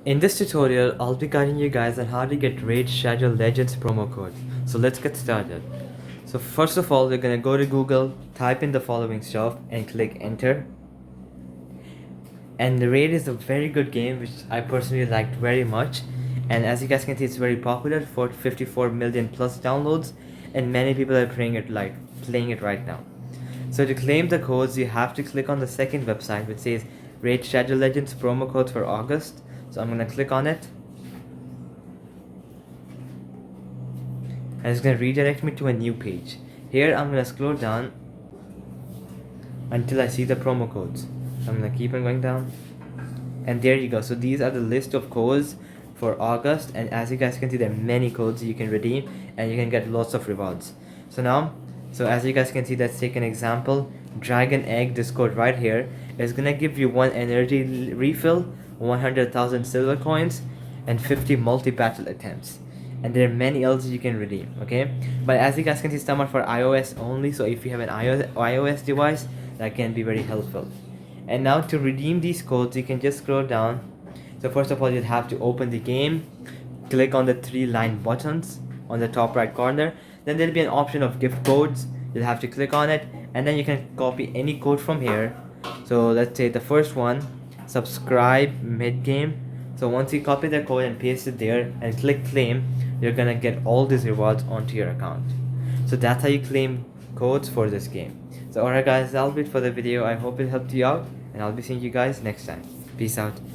In this tutorial, I'll be guiding you guys on how to get Raid Shadow Legends promo code. So let's get started. So first of all, we're gonna go to Google, type in the following stuff and click enter. And the Raid is a very good game which I personally liked very much. And as you guys can see, it's very popular for 54 million plus downloads and many people are playing it right now. So to claim the codes, you have to click on the second website which says Raid Shadow Legends promo codes for August. So I'm gonna click on it. And it's gonna redirect me to a new page. Here I'm gonna scroll down until I see the promo codes. So I'm gonna keep on going down. And there you go. So these are the list of codes for August, and as you guys can see, there are many codes you can redeem and you can get lots of rewards. So as you guys can see, let's take an example. Dragon Egg, this code right here is gonna give you 1 energy refill, 100,000 silver coins, and 50 multi-battle attempts. And there are many else you can redeem, okay? But as you guys can see, some are for iOS only, so if you have an iOS device, that can be very helpful. And now to redeem these codes, you can just scroll down. So first of all, you'll have to open the game, click on the 3 line buttons on the top right corner. Then there'll be an option of gift codes. You'll have to click on it, and then you can copy any code from here. So let's say the first one, subscribe mid game. So once you copy the code and paste it there and click claim, you're gonna get all these rewards onto your account. So that's how you claim codes for this game. So alright guys, that'll be it for the video. I hope it helped you out, and I'll be seeing you guys next time. Peace out.